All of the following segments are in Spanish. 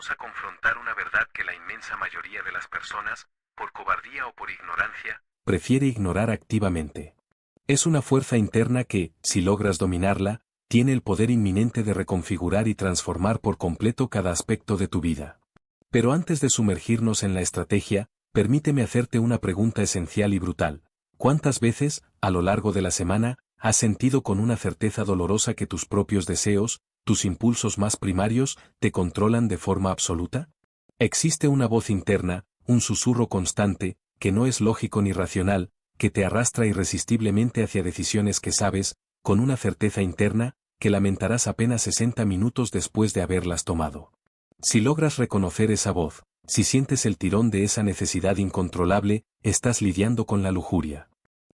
vamos a confrontar una verdad que la inmensa mayoría de las personas, por cobardía o por ignorancia, prefiere ignorar activamente. Es una fuerza interna que, si logras dominarla, tiene el poder inminente de reconfigurar y transformar por completo cada aspecto de tu vida. Pero antes de sumergirnos en la estrategia, permíteme hacerte una pregunta esencial y brutal. ¿Cuántas veces, a lo largo de la semana, has sentido con una certeza dolorosa que tus propios deseos, tus impulsos más primarios, te controlan de forma absoluta? Existe una voz interna, un susurro constante, que no es lógico ni racional, que te arrastra irresistiblemente hacia decisiones que sabes, con una certeza interna, que lamentarás apenas 60 minutos después de haberlas tomado. Si logras reconocer esa voz, si sientes el tirón de esa necesidad incontrolable, estás lidiando con la lujuria.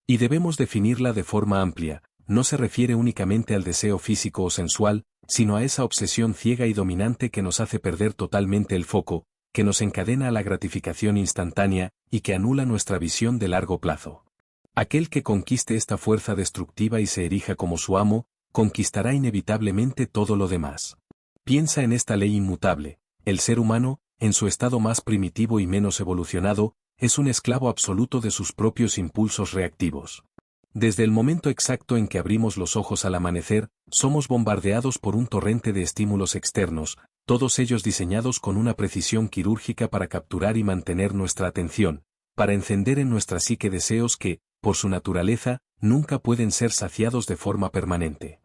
Y debemos definirla de forma amplia, no se refiere únicamente al deseo físico o sensual, sino a esa obsesión ciega y dominante que nos hace perder totalmente el foco, que nos encadena a la gratificación instantánea, y que anula nuestra visión de largo plazo. Aquel que conquiste esta fuerza destructiva y se erija como su amo, conquistará inevitablemente todo lo demás. Piensa en esta ley inmutable: el ser humano, en su estado más primitivo y menos evolucionado, es un esclavo absoluto de sus propios impulsos reactivos. Desde el momento exacto en que abrimos los ojos al amanecer, somos bombardeados por un torrente de estímulos externos, todos ellos diseñados con una precisión quirúrgica para capturar y mantener nuestra atención, para encender en nuestra psique deseos que, por su naturaleza, nunca pueden ser saciados de forma permanente.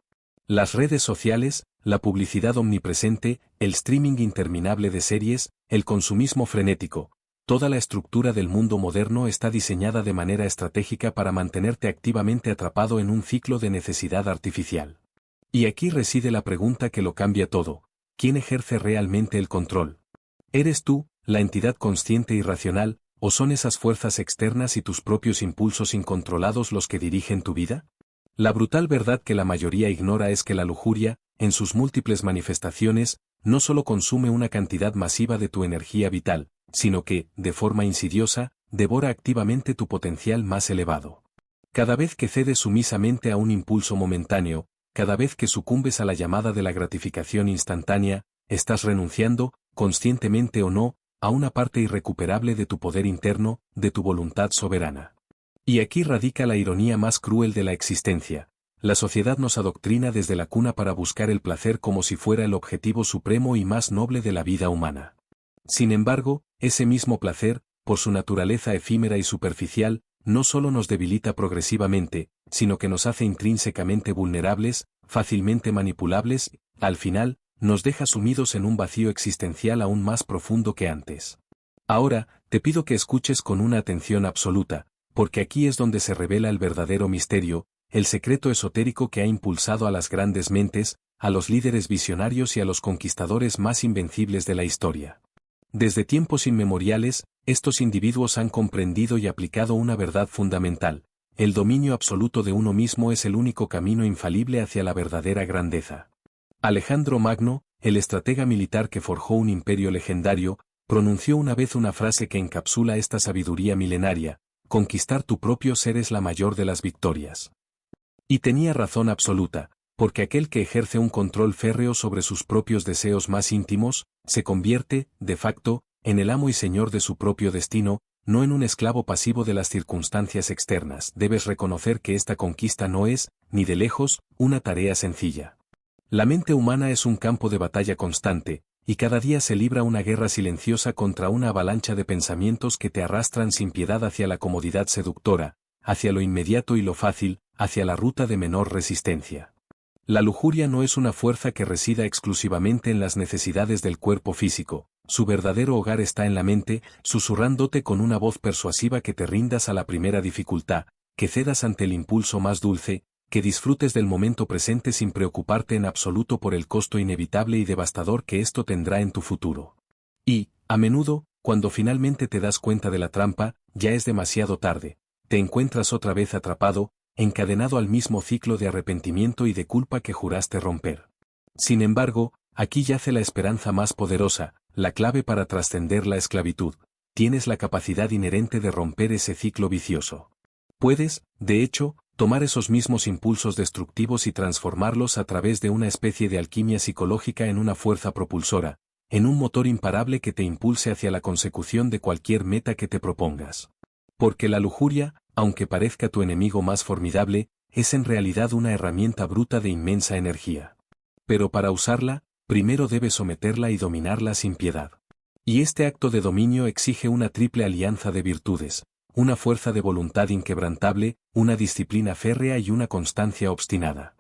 Las redes sociales, la publicidad omnipresente, el streaming interminable de series, el consumismo frenético, toda la estructura del mundo moderno está diseñada de manera estratégica para mantenerte activamente atrapado en un ciclo de necesidad artificial. Y aquí reside la pregunta que lo cambia todo: ¿quién ejerce realmente el control? ¿Eres tú, la entidad consciente y racional, o son esas fuerzas externas y tus propios impulsos incontrolados los que dirigen tu vida? La brutal verdad que la mayoría ignora es que la lujuria, en sus múltiples manifestaciones, no solo consume una cantidad masiva de tu energía vital, sino que, de forma insidiosa, devora activamente tu potencial más elevado. Cada vez que cedes sumisamente a un impulso momentáneo, cada vez que sucumbes a la llamada de la gratificación instantánea, estás renunciando, conscientemente o no, a una parte irrecuperable de tu poder interno, de tu voluntad soberana. Y aquí radica la ironía más cruel de la existencia. La sociedad nos adoctrina desde la cuna para buscar el placer como si fuera el objetivo supremo y más noble de la vida humana. Sin embargo, ese mismo placer, por su naturaleza efímera y superficial, no solo nos debilita progresivamente, sino que nos hace intrínsecamente vulnerables, fácilmente manipulables, al final, nos deja sumidos en un vacío existencial aún más profundo que antes. Ahora, te pido que escuches con una atención absoluta, porque aquí es donde se revela el verdadero misterio, el secreto esotérico que ha impulsado a las grandes mentes, a los líderes visionarios y a los conquistadores más invencibles de la historia. Desde tiempos inmemoriales, estos individuos han comprendido y aplicado una verdad fundamental: el dominio absoluto de uno mismo es el único camino infalible hacia la verdadera grandeza. Alejandro Magno, el estratega militar que forjó un imperio legendario, pronunció una vez una frase que encapsula esta sabiduría milenaria: conquistar tu propio ser es la mayor de las victorias. Y tenía razón absoluta, porque aquel que ejerce un control férreo sobre sus propios deseos más íntimos, se convierte, de facto, en el amo y señor de su propio destino, no en un esclavo pasivo de las circunstancias externas. Debes reconocer que esta conquista no es, ni de lejos, una tarea sencilla. La mente humana es un campo de batalla constante, y cada día se libra una guerra silenciosa contra una avalancha de pensamientos que te arrastran sin piedad hacia la comodidad seductora, hacia lo inmediato y lo fácil, hacia la ruta de menor resistencia. La lujuria no es una fuerza que resida exclusivamente en las necesidades del cuerpo físico, su verdadero hogar está en la mente, susurrándote con una voz persuasiva que te rindas a la primera dificultad, que cedas ante el impulso más dulce, que disfrutes del momento presente sin preocuparte en absoluto por el costo inevitable y devastador que esto tendrá en tu futuro. Y, a menudo, cuando finalmente te das cuenta de la trampa, ya es demasiado tarde, te encuentras otra vez atrapado, encadenado al mismo ciclo de arrepentimiento y de culpa que juraste romper. Sin embargo, aquí yace la esperanza más poderosa, la clave para trascender la esclavitud: tienes la capacidad inherente de romper ese ciclo vicioso. Puedes, de hecho, tomar esos mismos impulsos destructivos y transformarlos a través de una especie de alquimia psicológica en una fuerza propulsora, en un motor imparable que te impulse hacia la consecución de cualquier meta que te propongas. Porque la lujuria, aunque parezca tu enemigo más formidable, es en realidad una herramienta bruta de inmensa energía. Pero para usarla, primero debes someterla y dominarla sin piedad. Y este acto de dominio exige una triple alianza de virtudes, una fuerza de voluntad inquebrantable, una disciplina férrea y una constancia obstinada.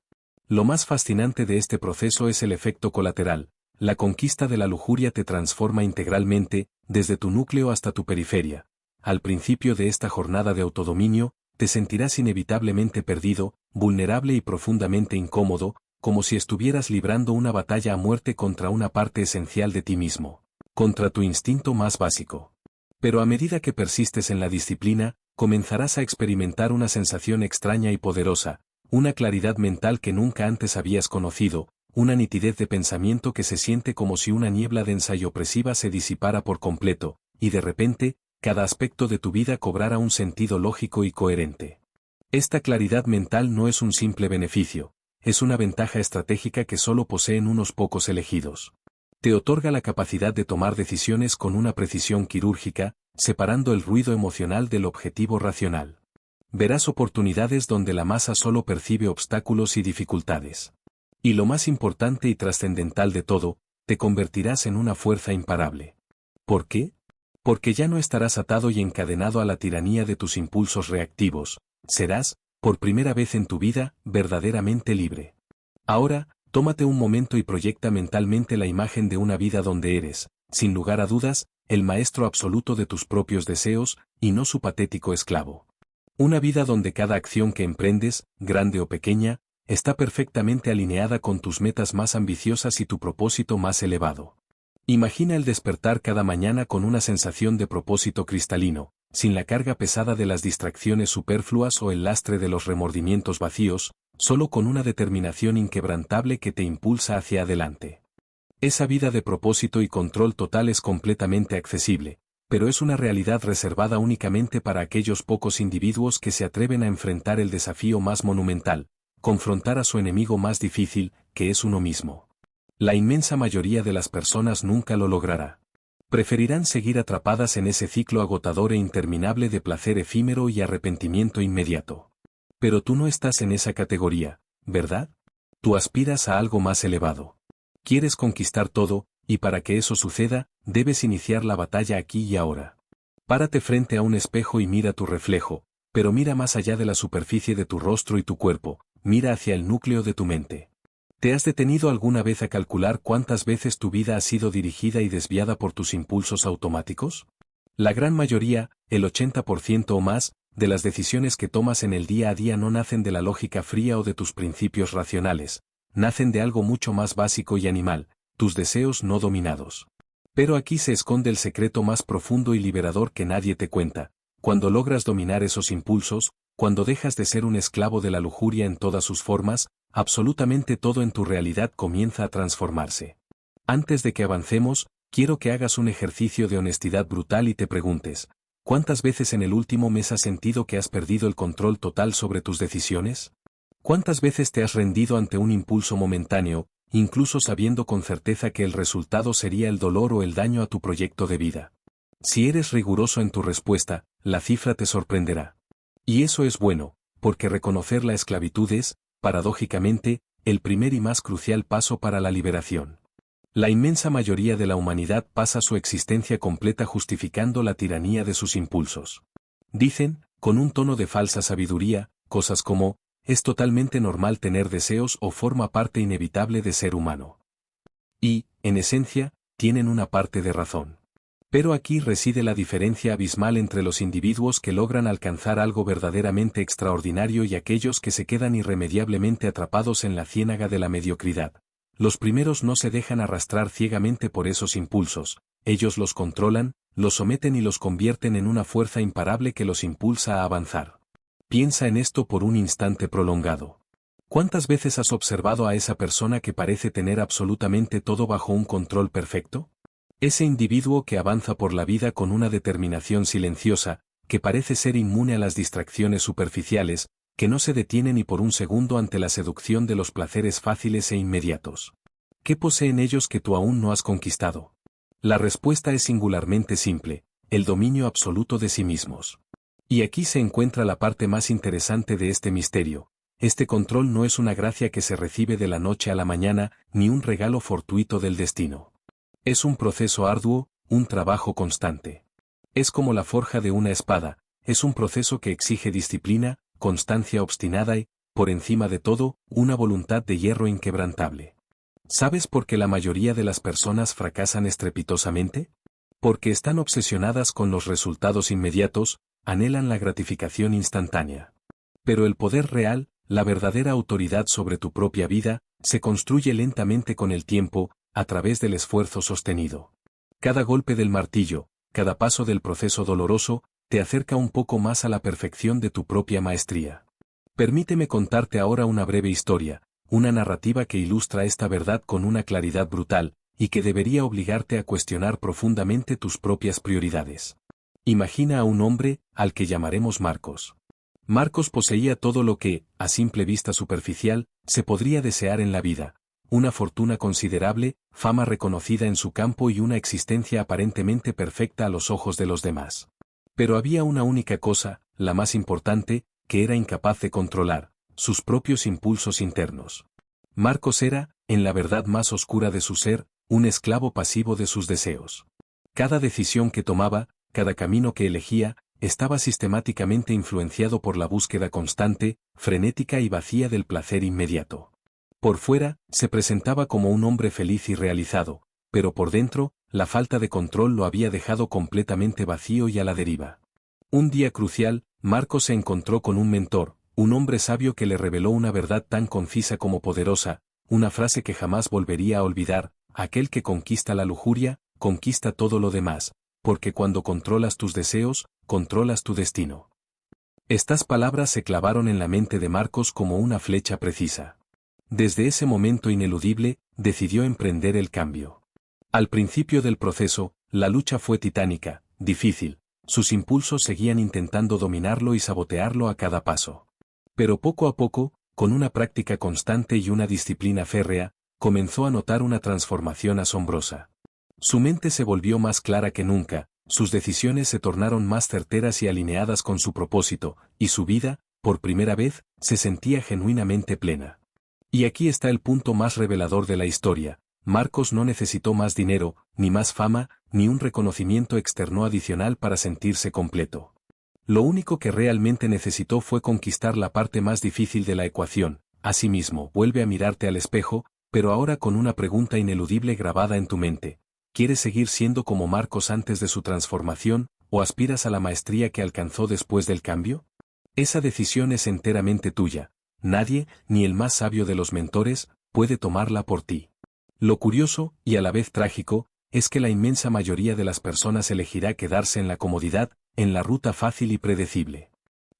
Lo más fascinante de este proceso es el efecto colateral. La conquista de la lujuria te transforma integralmente, desde tu núcleo hasta tu periferia. Al principio de esta jornada de autodominio, te sentirás inevitablemente perdido, vulnerable y profundamente incómodo, como si estuvieras librando una batalla a muerte contra una parte esencial de ti mismo, contra tu instinto más básico. Pero a medida que persistes en la disciplina, comenzarás a experimentar una sensación extraña y poderosa, una claridad mental que nunca antes habías conocido, una nitidez de pensamiento que se siente como si una niebla densa y opresiva se disipara por completo, y de repente, cada aspecto de tu vida cobrara un sentido lógico y coherente. Esta claridad mental no es un simple beneficio, es una ventaja estratégica que solo poseen unos pocos elegidos. Te otorga la capacidad de tomar decisiones con una precisión quirúrgica, separando el ruido emocional del objetivo racional. Verás oportunidades donde la masa solo percibe obstáculos y dificultades. Y lo más importante y trascendental de todo, te convertirás en una fuerza imparable. ¿Por qué? Porque ya no estarás atado y encadenado a la tiranía de tus impulsos reactivos, serás, por primera vez en tu vida, verdaderamente libre. Ahora, tómate un momento y proyecta mentalmente la imagen de una vida donde eres, sin lugar a dudas, el maestro absoluto de tus propios deseos, y no su patético esclavo. Una vida donde cada acción que emprendes, grande o pequeña, está perfectamente alineada con tus metas más ambiciosas y tu propósito más elevado. Imagina el despertar cada mañana con una sensación de propósito cristalino, sin la carga pesada de las distracciones superfluas o el lastre de los remordimientos vacíos, solo con una determinación inquebrantable que te impulsa hacia adelante. Esa vida de propósito y control total es completamente accesible, pero es una realidad reservada únicamente para aquellos pocos individuos que se atreven a enfrentar el desafío más monumental, confrontar a su enemigo más difícil, que es uno mismo. La inmensa mayoría de las personas nunca lo logrará. Preferirán seguir atrapadas en ese ciclo agotador e interminable de placer efímero y arrepentimiento inmediato. Pero tú no estás en esa categoría, ¿verdad? Tú aspiras a algo más elevado. Quieres conquistar todo, y para que eso suceda, debes iniciar la batalla aquí y ahora. Párate frente a un espejo y mira tu reflejo, pero mira más allá de la superficie de tu rostro y tu cuerpo, mira hacia el núcleo de tu mente. ¿Te has detenido alguna vez a calcular cuántas veces tu vida ha sido dirigida y desviada por tus impulsos automáticos? La gran mayoría, el 80% o más, de las decisiones que tomas en el día a día no nacen de la lógica fría o de tus principios racionales, nacen de algo mucho más básico y animal, tus deseos no dominados. Pero aquí se esconde el secreto más profundo y liberador que nadie te cuenta. Cuando logras dominar esos impulsos, cuando dejas de ser un esclavo de la lujuria en todas sus formas, absolutamente todo en tu realidad comienza a transformarse. Antes de que avancemos, quiero que hagas un ejercicio de honestidad brutal y te preguntes, ¿cuántas veces en el último mes has sentido que has perdido el control total sobre tus decisiones? ¿Cuántas veces te has rendido ante un impulso momentáneo, incluso sabiendo con certeza que el resultado sería el dolor o el daño a tu proyecto de vida? Si eres riguroso en tu respuesta, la cifra te sorprenderá. Y eso es bueno, porque reconocer la esclavitud es, paradójicamente, el primer y más crucial paso para la liberación. La inmensa mayoría de la humanidad pasa su existencia completa justificando la tiranía de sus impulsos. Dicen, con un tono de falsa sabiduría, cosas como, es totalmente normal tener deseos o forma parte inevitable de ser humano. Y, en esencia, tienen una parte de razón. Pero aquí reside la diferencia abismal entre los individuos que logran alcanzar algo verdaderamente extraordinario y aquellos que se quedan irremediablemente atrapados en la ciénaga de la mediocridad. Los primeros no se dejan arrastrar ciegamente por esos impulsos, ellos los controlan, los someten y los convierten en una fuerza imparable que los impulsa a avanzar. Piensa en esto por un instante prolongado. ¿Cuántas veces has observado a esa persona que parece tener absolutamente todo bajo un control perfecto? Ese individuo que avanza por la vida con una determinación silenciosa, que parece ser inmune a las distracciones superficiales, que no se detiene ni por un segundo ante la seducción de los placeres fáciles e inmediatos. ¿Qué poseen ellos que tú aún no has conquistado? La respuesta es singularmente simple: el dominio absoluto de sí mismos. Y aquí se encuentra la parte más interesante de este misterio. Este control no es una gracia que se recibe de la noche a la mañana, ni un regalo fortuito del destino. Es un proceso arduo, un trabajo constante. Es como la forja de una espada, es un proceso que exige disciplina, constancia obstinada y, por encima de todo, una voluntad de hierro inquebrantable. ¿Sabes por qué la mayoría de las personas fracasan estrepitosamente? Porque están obsesionadas con los resultados inmediatos, anhelan la gratificación instantánea. Pero el poder real, la verdadera autoridad sobre tu propia vida, se construye lentamente con el tiempo, a través del esfuerzo sostenido. Cada golpe del martillo, cada paso del proceso doloroso, te acerca un poco más a la perfección de tu propia maestría. Permíteme contarte ahora una breve historia, una narrativa que ilustra esta verdad con una claridad brutal, y que debería obligarte a cuestionar profundamente tus propias prioridades. Imagina a un hombre, al que llamaremos Marcos. Marcos poseía todo lo que, a simple vista superficial, se podría desear en la vida: una fortuna considerable, fama reconocida en su campo y una existencia aparentemente perfecta a los ojos de los demás. Pero había una única cosa, la más importante, que era incapaz de controlar: sus propios impulsos internos. Marcos era, en la verdad más oscura de su ser, un esclavo pasivo de sus deseos. Cada decisión que tomaba, cada camino que elegía, estaba sistemáticamente influenciado por la búsqueda constante, frenética y vacía del placer inmediato. Por fuera, se presentaba como un hombre feliz y realizado, pero por dentro, la falta de control lo había dejado completamente vacío y a la deriva. Un día crucial, Marcos se encontró con un mentor, un hombre sabio que le reveló una verdad tan concisa como poderosa, una frase que jamás volvería a olvidar: aquel que conquista la lujuria, conquista todo lo demás, porque cuando controlas tus deseos, controlas tu destino. Estas palabras se clavaron en la mente de Marcos como una flecha precisa. Desde ese momento ineludible, decidió emprender el cambio. Al principio del proceso, la lucha fue titánica, difícil. Sus impulsos seguían intentando dominarlo y sabotearlo a cada paso. Pero poco a poco, con una práctica constante y una disciplina férrea, comenzó a notar una transformación asombrosa. Su mente se volvió más clara que nunca, sus decisiones se tornaron más certeras y alineadas con su propósito, y su vida, por primera vez, se sentía genuinamente plena. Y aquí está el punto más revelador de la historia: Marcos no necesitó más dinero, ni más fama, ni un reconocimiento externo adicional para sentirse completo. Lo único que realmente necesitó fue conquistar la parte más difícil de la ecuación: asimismo. Vuelve a mirarte al espejo, pero ahora con una pregunta ineludible grabada en tu mente: ¿quieres seguir siendo como Marcos antes de su transformación, o aspiras a la maestría que alcanzó después del cambio? Esa decisión es enteramente tuya. Nadie, ni el más sabio de los mentores, puede tomarla por ti. Lo curioso, y a la vez trágico, es que la inmensa mayoría de las personas elegirá quedarse en la comodidad, en la ruta fácil y predecible.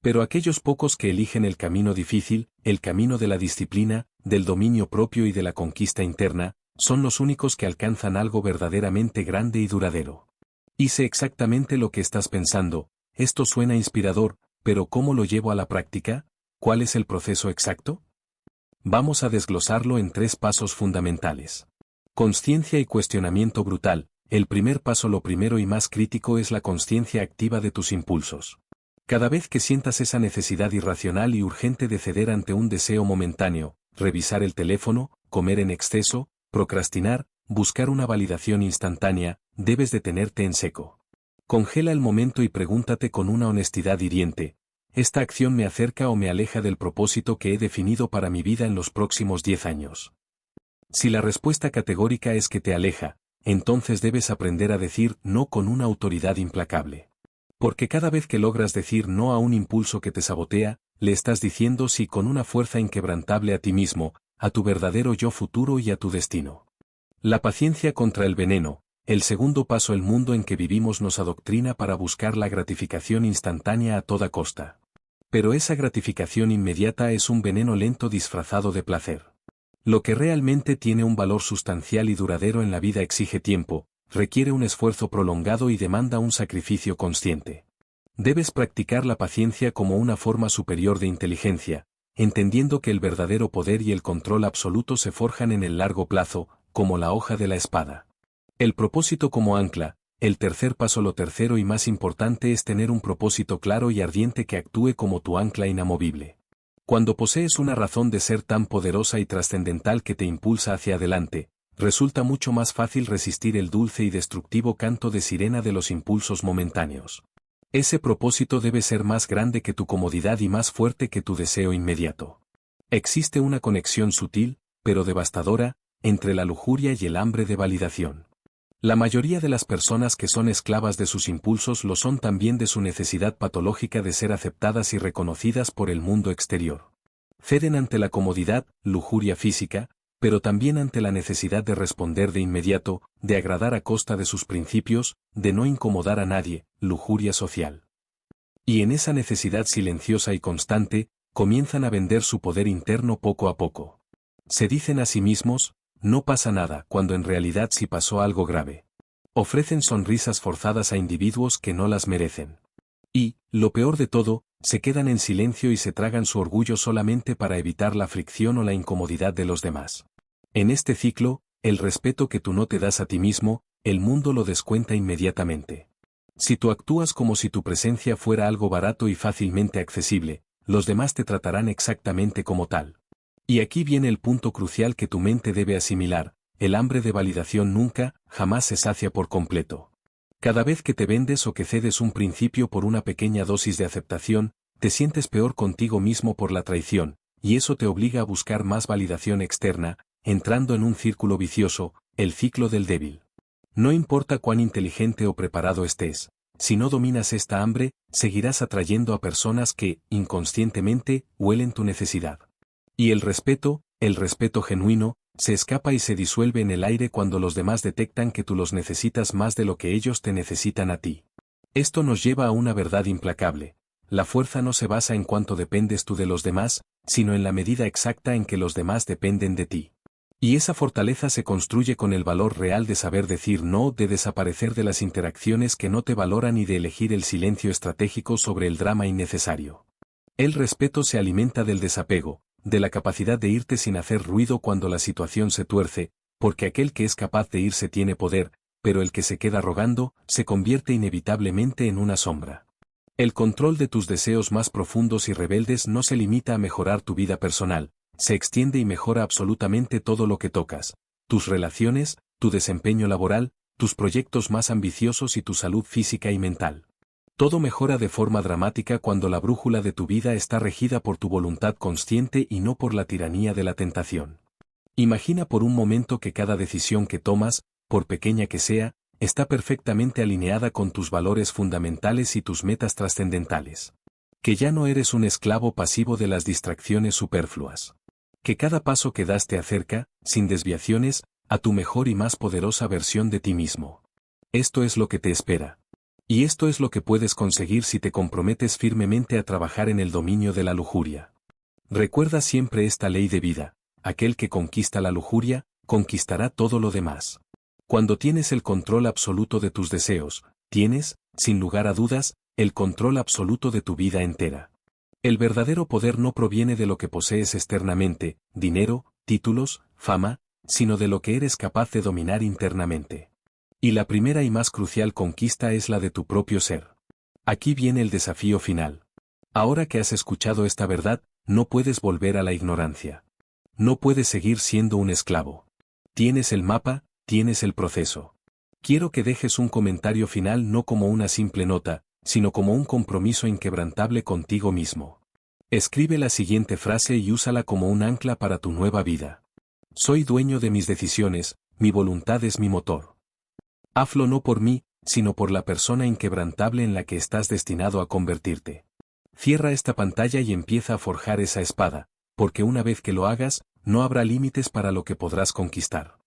Pero aquellos pocos que eligen el camino difícil, el camino de la disciplina, del dominio propio y de la conquista interna, son los únicos que alcanzan algo verdaderamente grande y duradero. Y sé exactamente lo que estás pensando: esto suena inspirador, pero ¿cómo lo llevo a la práctica? ¿Cuál es el proceso exacto? Vamos a desglosarlo en 3 pasos fundamentales. Consciencia y cuestionamiento brutal. El primer paso, lo primero y más crítico, es la consciencia activa de tus impulsos. Cada vez que sientas esa necesidad irracional y urgente de ceder ante un deseo momentáneo, revisar el teléfono, comer en exceso, procrastinar, buscar una validación instantánea, debes detenerte en seco. Congela el momento y pregúntate con una honestidad hiriente: ¿esta acción me acerca o me aleja del propósito que he definido para mi vida en los próximos 10 años? Si la respuesta categórica es que te aleja, entonces debes aprender a decir no con una autoridad implacable. Porque cada vez que logras decir no a un impulso que te sabotea, le estás diciendo sí con una fuerza inquebrantable a ti mismo, a tu verdadero yo futuro y a tu destino. La paciencia contra el veneno. El segundo paso. El mundo en que vivimos nos adoctrina para buscar la gratificación instantánea a toda costa. Pero esa gratificación inmediata es un veneno lento disfrazado de placer. Lo que realmente tiene un valor sustancial y duradero en la vida exige tiempo, requiere un esfuerzo prolongado y demanda un sacrificio consciente. Debes practicar la paciencia como una forma superior de inteligencia, entendiendo que el verdadero poder y el control absoluto se forjan en el largo plazo, como la hoja de la espada. El propósito como ancla. El tercer paso. Lo tercero y más importante es tener un propósito claro y ardiente que actúe como tu ancla inamovible. Cuando posees una razón de ser tan poderosa y trascendental que te impulsa hacia adelante, resulta mucho más fácil resistir el dulce y destructivo canto de sirena de los impulsos momentáneos. Ese propósito debe ser más grande que tu comodidad y más fuerte que tu deseo inmediato. Existe una conexión sutil, pero devastadora, entre la lujuria y el hambre de validación. La mayoría de las personas que son esclavas de sus impulsos lo son también de su necesidad patológica de ser aceptadas y reconocidas por el mundo exterior. Ceden ante la comodidad, lujuria física, pero también ante la necesidad de responder de inmediato, de agradar a costa de sus principios, de no incomodar a nadie, lujuria social. Y en esa necesidad silenciosa y constante, comienzan a vender su poder interno poco a poco. Se dicen a sí mismos, no pasa nada, cuando en realidad sí pasó algo grave. Ofrecen sonrisas forzadas a individuos que no las merecen. Y, lo peor de todo, se quedan en silencio y se tragan su orgullo solamente para evitar la fricción o la incomodidad de los demás. En este ciclo, el respeto que tú no te das a ti mismo, el mundo lo descuenta inmediatamente. Si tú actúas como si tu presencia fuera algo barato y fácilmente accesible, los demás te tratarán exactamente como tal. Y aquí viene el punto crucial que tu mente debe asimilar: el hambre de validación nunca, jamás se sacia por completo. Cada vez que te vendes o que cedes un principio por una pequeña dosis de aceptación, te sientes peor contigo mismo por la traición, y eso te obliga a buscar más validación externa, entrando en un círculo vicioso, el ciclo del débil. No importa cuán inteligente o preparado estés, si no dominas esta hambre, seguirás atrayendo a personas que, inconscientemente, huelen tu necesidad. Y el respeto genuino, se escapa y se disuelve en el aire cuando los demás detectan que tú los necesitas más de lo que ellos te necesitan a ti. Esto nos lleva a una verdad implacable: la fuerza no se basa en cuánto dependes tú de los demás, sino en la medida exacta en que los demás dependen de ti. Y esa fortaleza se construye con el valor real de saber decir no, de desaparecer de las interacciones que no te valoran y de elegir el silencio estratégico sobre el drama innecesario. El respeto se alimenta del desapego, de la capacidad de irte sin hacer ruido cuando la situación se tuerce, porque aquel que es capaz de irse tiene poder, pero el que se queda rogando, se convierte inevitablemente en una sombra. El control de tus deseos más profundos y rebeldes no se limita a mejorar tu vida personal, se extiende y mejora absolutamente todo lo que tocas: tus relaciones, tu desempeño laboral, tus proyectos más ambiciosos y tu salud física y mental. Todo mejora de forma dramática cuando la brújula de tu vida está regida por tu voluntad consciente y no por la tiranía de la tentación. Imagina por un momento que cada decisión que tomas, por pequeña que sea, está perfectamente alineada con tus valores fundamentales y tus metas trascendentales. Que ya no eres un esclavo pasivo de las distracciones superfluas. Que cada paso que das te acerca, sin desviaciones, a tu mejor y más poderosa versión de ti mismo. Esto es lo que te espera. Y esto es lo que puedes conseguir si te comprometes firmemente a trabajar en el dominio de la lujuria. Recuerda siempre esta ley de vida: aquel que conquista la lujuria, conquistará todo lo demás. Cuando tienes el control absoluto de tus deseos, tienes, sin lugar a dudas, el control absoluto de tu vida entera. El verdadero poder no proviene de lo que posees externamente, dinero, títulos, fama, sino de lo que eres capaz de dominar internamente. Y la primera y más crucial conquista es la de tu propio ser. Aquí viene el desafío final. Ahora que has escuchado esta verdad, no puedes volver a la ignorancia. No puedes seguir siendo un esclavo. Tienes el mapa, tienes el proceso. Quiero que dejes un comentario final no como una simple nota, sino como un compromiso inquebrantable contigo mismo. Escribe la siguiente frase y úsala como un ancla para tu nueva vida. Soy dueño de mis decisiones, mi voluntad es mi motor. Hazlo no por mí, sino por la persona inquebrantable en la que estás destinado a convertirte. Cierra esta pantalla y empieza a forjar esa espada, porque una vez que lo hagas, no habrá límites para lo que podrás conquistar.